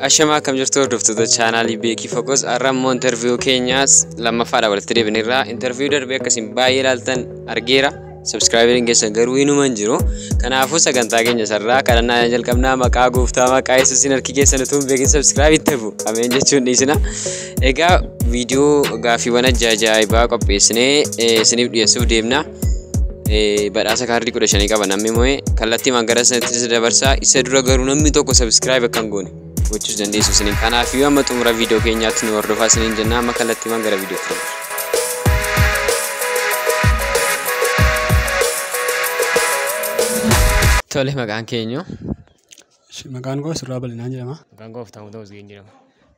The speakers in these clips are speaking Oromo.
Ashama kam jirtu hordoftoota chaanaalii Beekii Focus arrammoo interview keenyaas lammaffaadha walitti deebinirraa interview darbee akkasiin baay'ee ilaaltan argeera subscriberiin keessan garuu hinuma hin jiru kanaafuu sagantaa keenya sarraa kadhannaa jalqabnaa maqaa gooftaa maqaa Yesuusiin harki keessan utuu hin beekin subscribe itti bu'u ameen jechuun dhiisina egaa viidiyoo gaaffiiwwan ajaa'ibaa qopheessinee isiniif dhiyeessuuf deemna badhaasa kaardii 15 qaba namni moo'ee kallattii mangara sanatti dabarsaa isa dura garuu namni tokko subscribe akka hin goone gochuus dandeessu isiniin kanaaf yoo amma xumura viidiyoo keenyaatti nu hordofaa isiniin jennaa amma kallattii mangara viidiyoo tole maqaan keenyu maqaan koo Surraa Bal'inaa jedhama. Maqaan koo Oftaamuu Ta'us jedhama.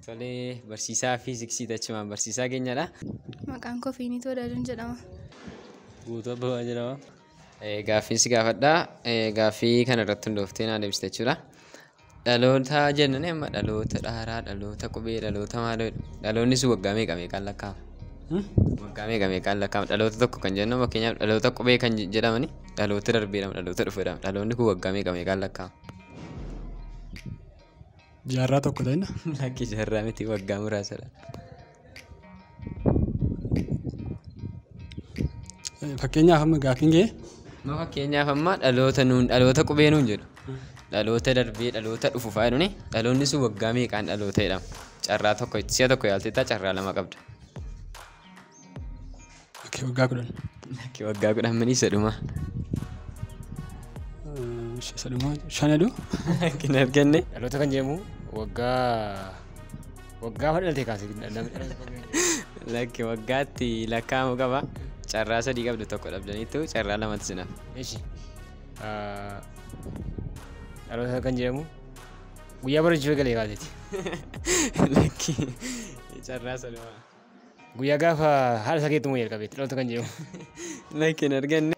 tole barsiisaa fiiziksii tachumaan barsiisaa keenyadha. Maqaan koo Fiinitoo Daadan jedhama. Guutuu Abbabaa jedhama. Gaaffii si gaafadhaa gaaffii kana irratti hundooftee naan deebiste jechuudha. Dhaloota jennaan amma dhaloota dhaaraa dhaloota qubee dhaloota maaloo dhaloonni sun waggaa meeqa meeqaan lakkaa'ama? Waggaa meeqa meeqaan lakkaa'ama dhaloota tokko kan jennu fakkeenyaaf dhaloota qubee kan jedhamani dhaloota darbeedhama dhaloota dhufeedhama dhaloonni kun waggaa meeqa meeqaan lakkaa'ama? Jaarraa tokko ta'inna. Lakki jaarraa miti waggaa muraasadha. Fakkeenyaaf amma gaaffiin kee fakkeenyaaf amma dhaloota qubee nuun jedhu dhaloota darbee dhaloota dhufu fayyaduni dhaloonni sun waggaa meeqaan dhaloota jedhama carraa tokko si'a tokko yaalteettaa carraa lama qabda. waggaa 10. Waggaa 10 mini saduma. Saduma shanaduu. Kin arganne. Dhaloota kan jedhamu waggaa fadhalte kaasee lakki waggaatti lakkaa'amu qaba carraa sadii qabdu tokko dhabdaniitu carraa lamatti sinaaf. Eeshi dhaloota kan jedhamu guyyaa barachuu galee kaaseeti. Lakki carraa saduma. Guyyaa gaafa haala isaa keetti moo'ee qabeetti dhaloota kan jedhamu. Lakki hin arganne.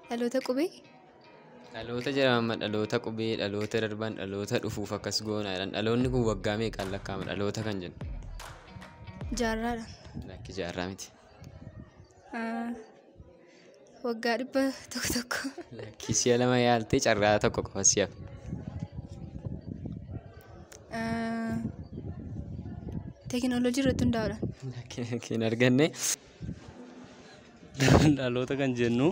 Dhaloota qubee. Dhaloota jedhama dhaloota qubee dhaloota darban dhaloota dhufuuf akkas goonaadhaan dhaloonni kun waggaa meeqaan lakkaa'ama dhaloota kan jennu. Jaarraadhaan. Lakki jaarraa miti. Waggaa 100. Lakki si'a lama yaaltee carraa tokko qofa si'aaf. Teekinooloojii irratti hundaa'uudhaan. Lakki hin arganne. Dhaloota kan jennu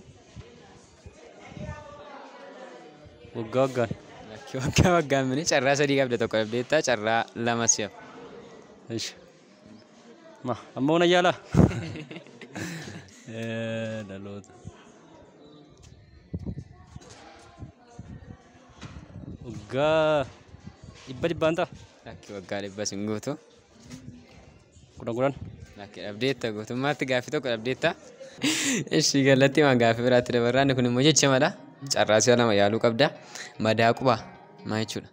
waggaa waggaan. Lakki waggaa waggaan mini carraa sadii qabda tokko dhabdeettaa carraa lama si'aaf. Eeshi amma ona yaalaa. Dhaloota waggaa 100 ta'a. Lakki waggaa 100 sin guutu. 10. Lakki dhabdeetta guutummaatti gaaffii tokko dhabdeetta. Ishii galatti waan gaaffii biraatti dabarraanni kun immoo jecha mala carraa si'a lama yaaluu qabda. Madaa qubaa maa jechuudha?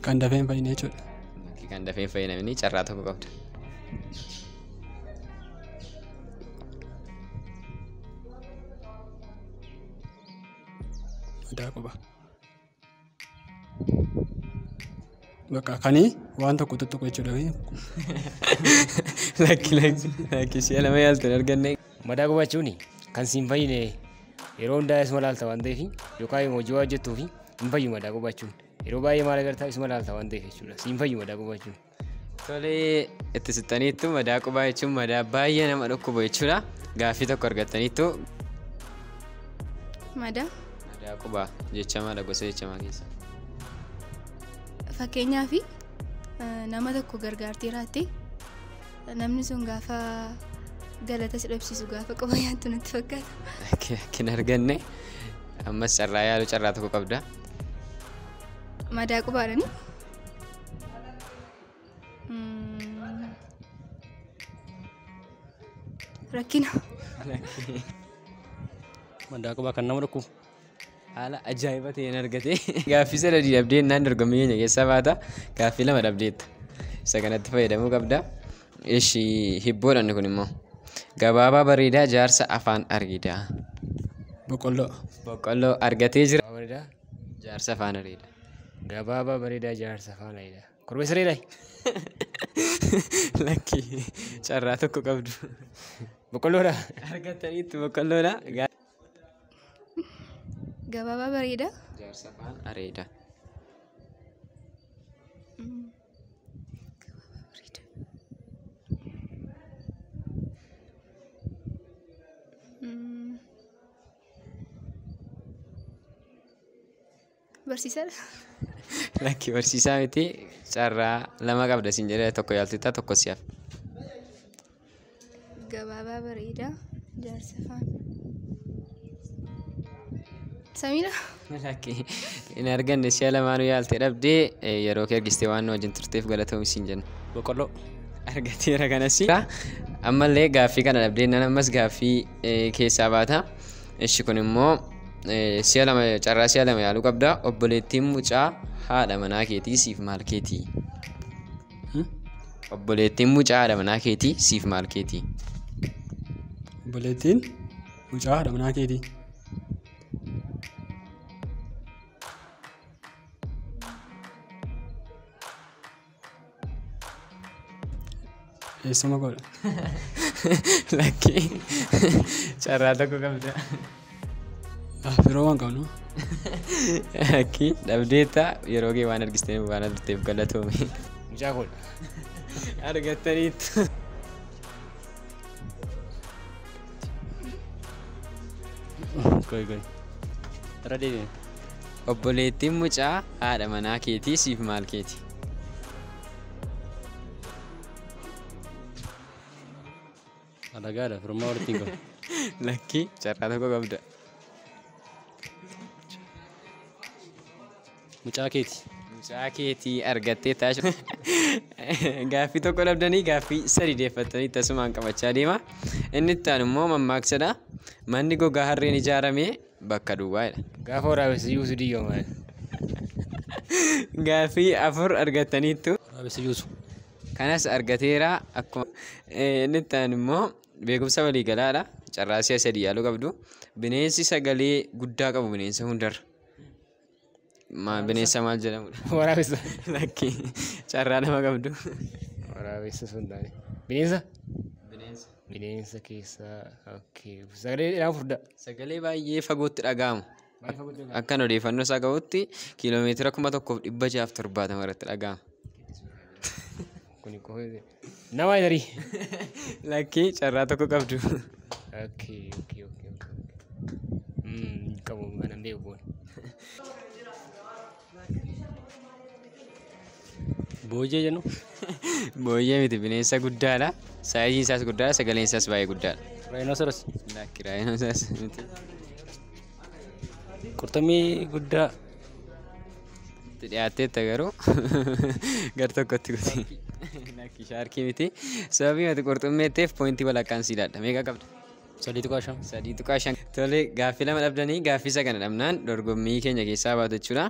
kan dafee hin fayyine jechuudha. Kan dafee hin fayyinamini carraa tokko qabda. Madaa qubaa. Bakka kanii waan tokko tuttuqu jechuudha. Lakki si'a lama yaaltu hin arganne. Madaa qubachuuni kan siin fayyine yeroo hundaa isuma laalta waan ta'eef yookaan immoo hojii hojjettuu fi hin fayyu madaa qubachuun yeroo baay'ee maal agartaa isuma laalta waan ta'eef jechuudha siin fayyu madaa qubachuun. Tolee itti sittaniittu madaa qubaa jechuun madaa baay'ee nama dhukkubu jechuudha. Gaaffii tokko argattaniittu. Madaa. Madaa qubaa jecha mala gosa jecha maa keessa. Fakkeenyaaf nama tokko gargaartee raatte namni sun gaafa galata si dhabsiisu gaafa quba nyaattu natti fakkaata. Kin arganne ammas carraa yaaluu carraa tokko qabda. Madaa qubaadhani. Rakkina. Madaa qubaa kan nama dhukkubu. Haala ajaa'iba ta'een argate gaaffii sadii dhabdee naan dorgommii keenya keessaa baata gaaffii lama dhabdeetta isa kanatti fayyadamuu qabda. Ishii hibboodhaan kun immoo gabaabaa bareedaa jaarsa afaan ariidaa. Boqqolloo. Boqqolloo argatee jira. Jaarsa afaan ariidaa. Gabaabaa bareedaa jaarsa afaan ariidaa. Korbeessa reedaa. Lakki carraa tokko qabdu. Boqqolloodha. Argataniitu boqqolloodha. Gabaabaa bareeda. Jaarsa afaan areeda. Gabaabaa bareeda. Barsiisaadha. Lakki barsiisaa miti carraa lama qabda siin jedhee tokko yaaltita tokko siyaaf. Gabaabaa bareeda. Jaarsa afaan. Samiidha. Lakki hin arganne si'a lamaanuu yaaltee dhabdee yeroo kee argistee waan nu wajjin turteef galatoomi siin jenna. Boqqolloo. Argateera kanas. Ammallee gaaffii kana dhabdee nan ammas gaaffii keessaa baata. Ishi kun immoo carraa si'a lama yaaluu qabda. Obboleettiin mucaa haadha manaa keetii siif maal keetii? Obboleettiin mucaa haadha manaa keetii siif maal keetii? Obboleettiin mucaa haadha manaa keetii. Eessuma godha? Lakki carraa tokko qabda. Yeroo waan qabnu. Lakki dhabdeetta yeroo kee waan argistee waan turteef galatoomi. Mucaa godha. Argattaniitu. Koi. Irra deebiin. Obboleettiin mucaa haadha manaa keetii siif maal keetii? Alagaadha firummaa walitti hin qabu. Lakki carraa tokko qabda. Mucaa keeti. Mucaa keetii argattee taasisa. Gaaffii tokko dhabdanii gaaffii sadi deeffattanii tasumaan qabachaa deema. Inni itti aanu immoo mammaaksadha. Manni gogaa harreen ijaaramee bakka duwwaadha. Gaafa waraabessi yuusu diyyoo maal? Gaaffii afur argattaniittu. Waraabessi yuusu. Kanas argateera akkuma inni itti aanu immoo beekumsa waliigalaadha. Carraa si'a sadii yaaluu qabdu. Bineensi sagalee guddaa qabu bineensa hundarra. Bineensa maal jedhamudha? Waraabessa. Lakki carraa nama qabdu. Waraabessa sun taane. Bineensa? Bineensa keessaa sagalee dheeraa furdaa. Sagalee baay'ee fagootti dhaga'amu. Akkan odeeffannoo isaa qabutti kiiloomeetira 1670 irratti dhaga'ama. Nama tarii. Lakki carraa tokko qabdu. Qabu mana beeku. Booyyee jennu. Booyyee miti bineensa guddaadha. Saayiziin isaas guddaadha. Sagaleen isaas baay'ee guddaadha. Raayinosaras. Lakki raayinosaras miti. Qurxummii guddaa. Itti dhiyaatteetta garuu gar tokkotti kuti. Lakki shaarkii miti. Sababii ati qurxummeetteef poointii walakkaan siidhaadha. Meeqa qabda? 3.5. Tole gaaffii lama dhabdanii gaaffii isa kana dhabnaan dorgommii keenya keessaa baatu jechuudha.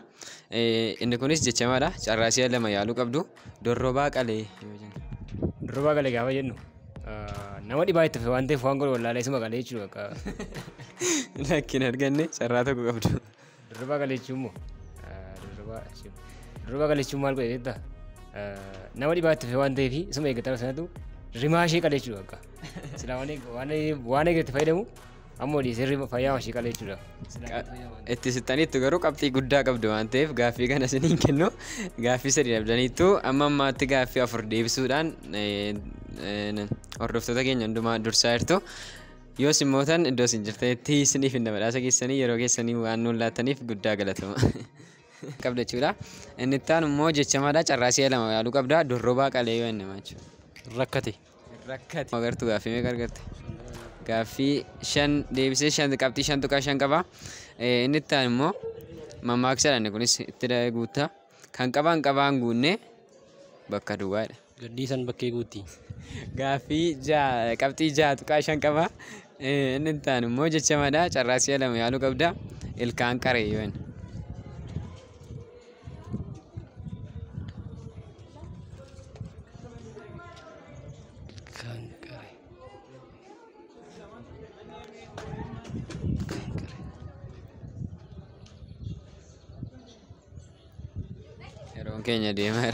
Inni kunis jechamaadha. Carraa si'a lama yaaluu qabdu. Dorrobaa qalee. Dorrobaa qalee gaafa jennu nama dhibaa itti waan ta'eef waan godhu wallaalee isuma qalee jechuudha. Lakkiin arganne carraa tokko qabdu. Dorrobaa qalee jechuun immoo dorrobaa qalee jechuun maal godhe jeetta? Nama dhibaa itti waan ta'eef isuma eeggatama sanatu rimaa ishee qalee jechuudha. Silaa waan eeggatti fayyadamu ammoo sirri fayyaa ishee qalee jechuudha. Itti sittaniittu garuu qabxii guddaa qabdu waan ta'eef gaaffii kana isiniin kennu gaaffii sadii dhabdaniittu amma ammaatti gaaffii afur deebisuudhaan hordoftoota keenya hundumaa dursaa jirtu. Yoo simmootan iddoo isin jirtanitti isiniif hin badhaasa keessanii yeroo keessanii waan nuun laattaniif guddaa galatama. Qabda jechuudha. Inni itti aanu immoo jechamaadha. Carraa si'a lama yaaluu qabda. Dorrobaa qalee yoo inni jechuudha. Rakkate. Agartuu gaaffii meeqa argatte? Gaaffii 5 deebisee qabxii 5.5 qaba. Inni itti aanu immoo mammaaksadha. Inni kunis itti guutta. Kan qabaan guunne bakka duwwaadha. Gaddiisan bakkee guutti. Gaaffii qabxii 6.5 qaba. Inni itti aanu immoo jechamaadha. Carraa si'a lama yaaluu qabda. Ilkaan qaree yoo inni. Yeroon keenya deemaa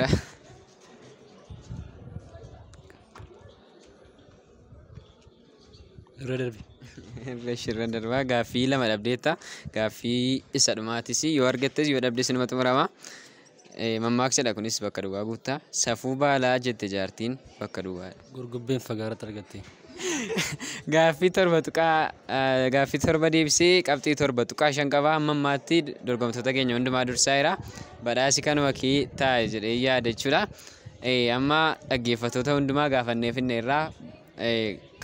Irra darbe. shirran darbaa gaaffii lama dhabdeetta. Gaaffii isa dhumaatis yoo argattes yoo dhabdes nama xumurama. Mammaaksadha kunis bakka duwwaa guutaa. Safuu baalaa jette jaartiin bakka duwwaadha. Gurgubbeen fagaaratti argatte. Gaaffii torba deebisee qabxii torba tuqaa shan qaba. Amma ammaatti dorgomtoota keenya hundumaa dursaa jira. Badhaasi kanuma kee taa'e jedhee yaada jechuudha. Amma dhaggeeffattoota hundumaa gaafannee finne irraa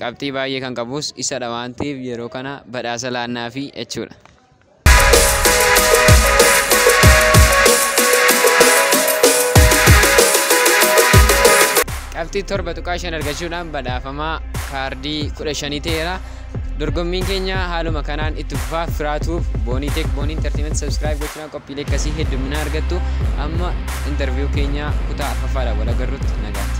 qabxii baay'ee kan qabus isadha waan ta'eef yeroo kana badhaasa laannaafi jechuudha. Qabxii torba tuqaa shan argachuudhaan badhaafamaa kaardii 15 ta'eera. Dorgommiin keenya haaluma kanaan itti fufaa. Firaatuuf Boonii Teek Boonii Entertainment subscribe gochuudhaan qophiilee akkasii hedduminaan argattu. Amma interview keenya kutaa arfaffaadhaan wal agarruutti nagaatti.